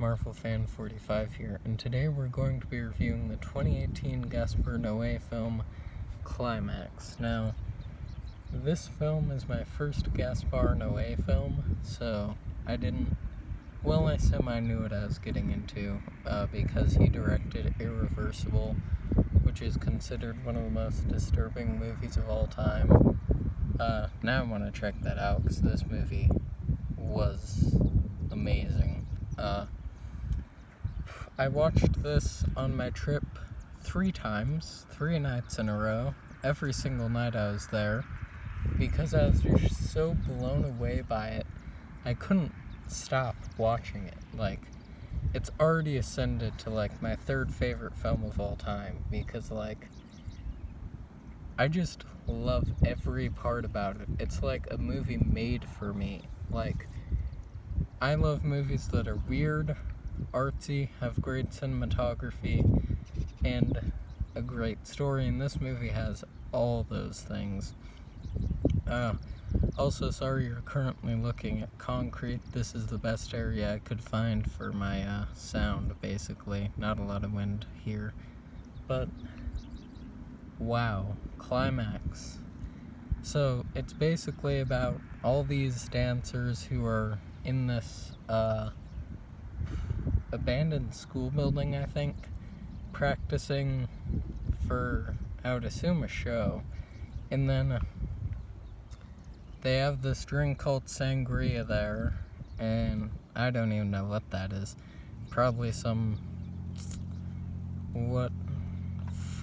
Marvel Fan 45 here, and today we're going to be reviewing the 2018 Gaspar Noé film, Climax. Now, this film is my first Gaspar Noé film, so I semi knew what I was getting into, because he directed Irreversible, which is considered one of the most disturbing movies of all time. Now I want to check that out, because this movie was amazing. I watched this on my trip 3 times, 3 nights in a row, every single night I was there, because I was just so blown away by it. I couldn't stop watching it. It's already ascended to, my 3rd favorite film of all time, because, I just love every part about it. It's like a movie made for me. I love movies that are weird, artsy, have great cinematography, and a great story, and this movie has all those things. Also, sorry you're currently looking at concrete. This is the best area I could find for my sound, basically. Not a lot of wind here. But, wow, Climax. So, it's basically about all these dancers who are in this abandoned school building, I think, practicing for, I would assume, a show. And then they have this drink called sangria there, and I don't even know what that is. Probably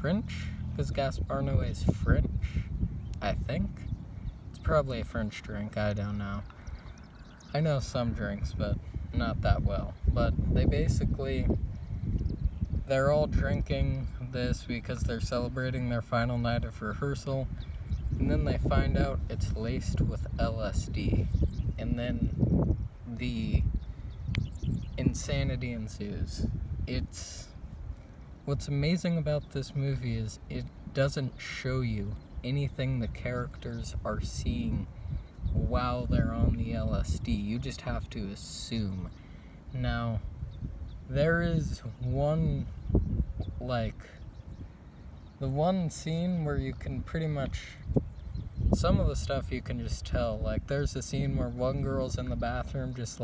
French? Because Gaspar Noé is French, I think. It's probably a French drink, I don't know. I know some drinks, but not that well. But they're all drinking this because they're celebrating their final night of rehearsal, and then they find out it's laced with LSD, and then the insanity ensues. What's amazing about this movie is it doesn't show you anything the characters are seeing while they're on the LSD. You just have to assume. Now, there is the one scene where you can pretty much, some of the stuff you can just tell. There's a scene where one girl's in the bathroom just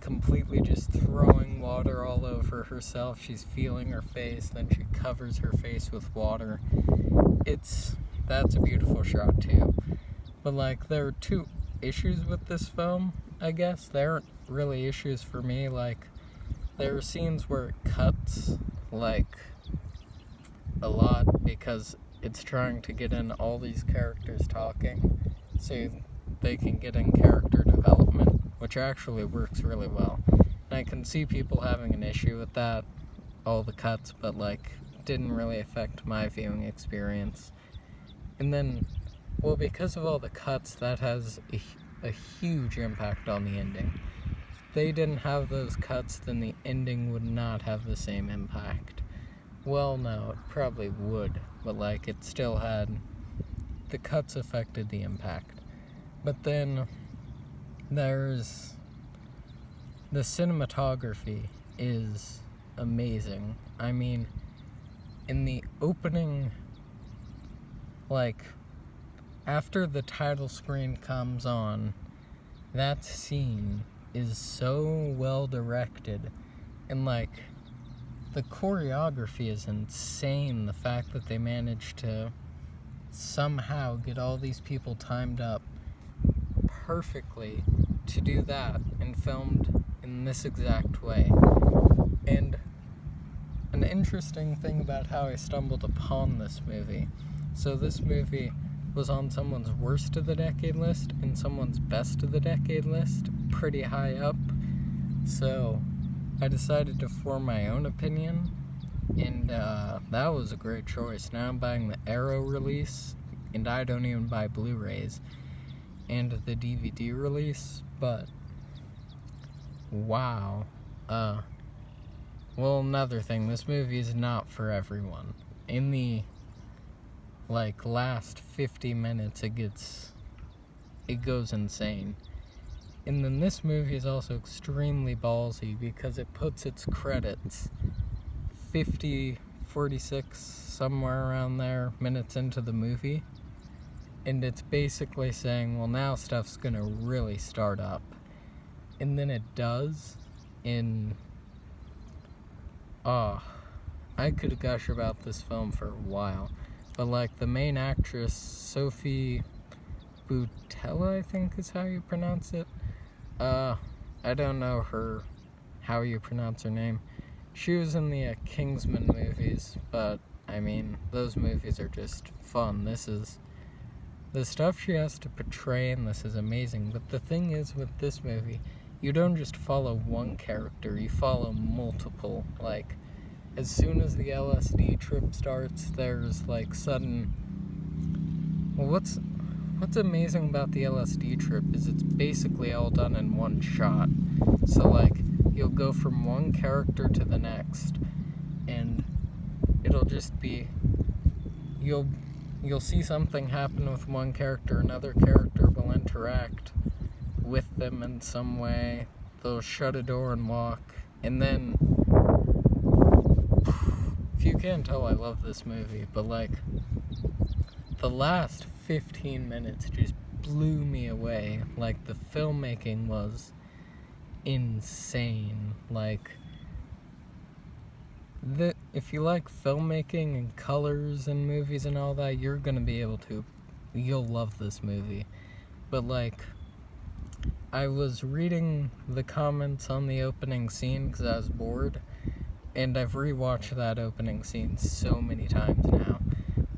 completely just throwing water all over herself. She's feeling her face, then she covers her face with water. That's a beautiful shot too. But there are 2 issues with this film, I guess. They aren't really issues for me. There are scenes where it cuts, a lot, because it's trying to get in all these characters talking, so they can get in character development, which actually works really well. And I can see people having an issue with that, all the cuts, but, didn't really affect my viewing experience. And then, well, because of all the cuts, that has a huge impact on the ending. If they didn't have those cuts, then the ending would not have the same impact. Well, no, it probably would, but it still had, the cuts affected the impact. But then there's the cinematography is amazing. I mean, in the opening, after the title screen comes on, that scene is so well directed, and the choreography is insane. The fact that they managed to somehow get all these people timed up perfectly to do that, and filmed in this exact way. And an interesting thing about how I stumbled upon this movie. So this movie was on someone's worst of the decade list and someone's best of the decade list, pretty high up. So I decided to form my own opinion, and that was a great choice. Now I'm buying the Arrow release, and I don't even buy Blu-rays, and the DVD release, but wow. Well, another thing, this movie is not for everyone. In the last 50 minutes, it goes insane. And then this movie is also extremely ballsy because it puts its credits 50, 46, somewhere around there, minutes into the movie. And it's basically saying, well, now stuff's gonna really start up. And then it does I could gush about this film for a while. But, like, the main actress, Sophie Boutella, I think is how you pronounce it. I don't know how you pronounce her name. She was in the Kingsman movies, but, I mean, those movies are just fun. The stuff she has to portray in this is amazing, but the thing is with this movie, you don't just follow one character, you follow multiple. Like, as soon as the LSD trip starts, there's, like, sudden... Well, what's amazing about the LSD trip is it's basically all done in one shot. So, like, you'll go from one character to the next, and it'll just be... You'll see something happen with one character, another character will interact with them in some way, they'll shut a door and walk, and then, if you can't tell, I love this movie, but, like, the last 15 minutes just blew me away. Like, the filmmaking was insane. Like, if you like filmmaking and colors and movies and all that, you'll love this movie. But, like, I was reading the comments on the opening scene because I was bored, and I've rewatched that opening scene so many times now.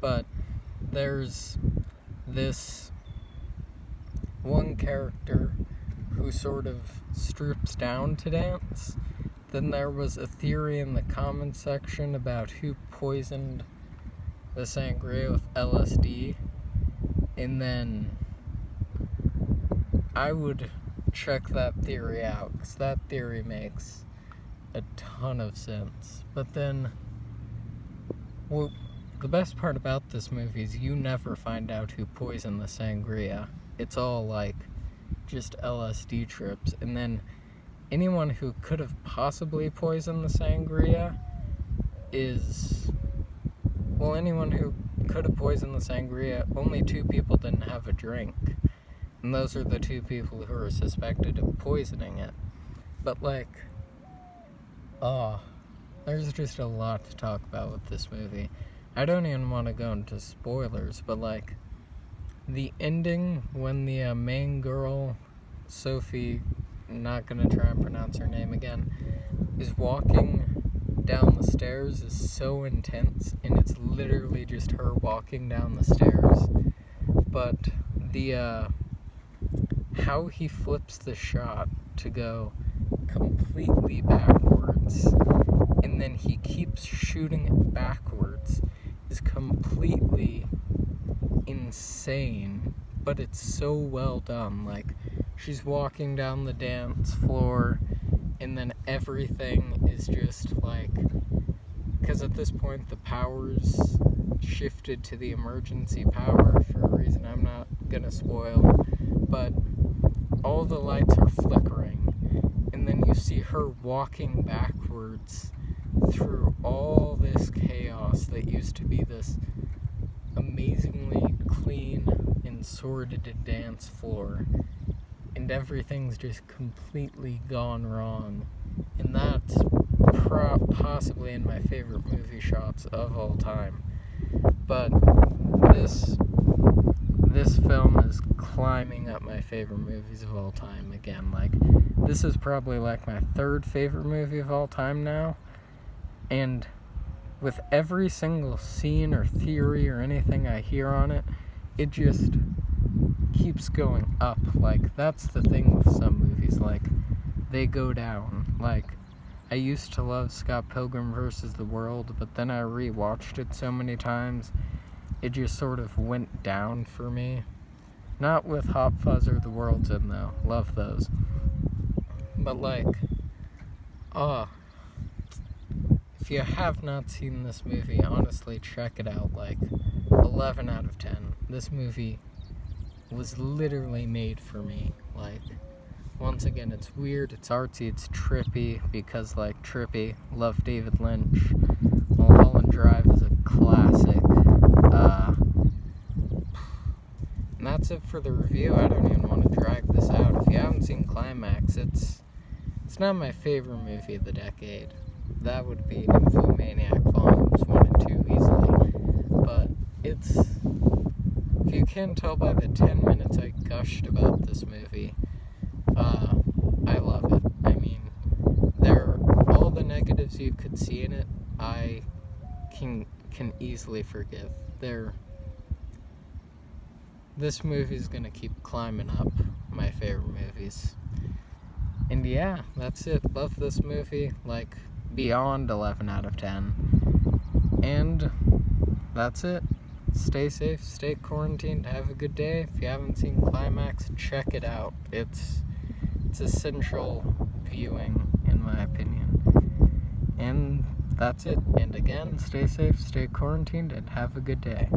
But there's this one character who sort of strips down to dance. Then there was a theory in the comments section about who poisoned the sangria with LSD, and then I would check that theory out, because that theory makes a ton of sense. But then, well, the best part about this movie is you never find out who poisoned the sangria. It's all, like, just LSD trips. And then anyone who could have possibly poisoned the sangria only two people didn't have a drink. And those are the two people who are suspected of poisoning it. But, like, there's just a lot to talk about with this movie. I don't even want to go into spoilers, but, like, the ending when the main girl, Sophie, not gonna try and pronounce her name again, is walking down the stairs is so intense, and it's literally just her walking down the stairs. But how he flips the shot to go completely backwards, and then he keeps shooting it backwards, is completely insane, but it's so well done. Like, she's walking down the dance floor, and then everything is just like, because at this point the power's shifted to the emergency power for a reason I'm not gonna spoil, but all the lights are flickering, and then you see her walking backwards through all this chaos that used to be this amazingly clean and sorted dance floor, and everything's just completely gone wrong. And that's possibly in my favorite movie shots of all time. But this film is climbing up my favorite movies of all time again. Like, this is probably like my third favorite movie of all time now, and with every single scene or theory or anything I hear on it, it just keeps going up. Like, that's the thing with some movies, like, they go down. Like, I used to love Scott Pilgrim vs. the World, but then I rewatched it so many times, it just sort of went down for me. Not with Hot Fuzz or The World's End, though. Love those. But, like, if you have not seen this movie, honestly, check it out. Like, 11 out of 10. This movie was literally made for me. Like, once again, it's weird, it's artsy, it's trippy, because, like, trippy, love David Lynch. Mulholland Drive is a classic. And that's it for the review. I don't even want to drag this out. If you haven't seen Climax, it's not my favorite movie of the decade. That would be Nymphomaniac Volumes 1 and 2 easily. But it's, if you can't tell by the 10 minutes I gushed about this movie, I love it. I mean, all the negatives you could see in it, I can easily forgive. This movie's gonna keep climbing up my favorite movies. And yeah, that's it. Love this movie, like, beyond 11 out of 10. And that's it. Stay safe, stay quarantined, have a good day. If you haven't seen Climax, check it out. It's essential viewing, in my opinion. And that's it. And again, stay safe, stay quarantined, and have a good day.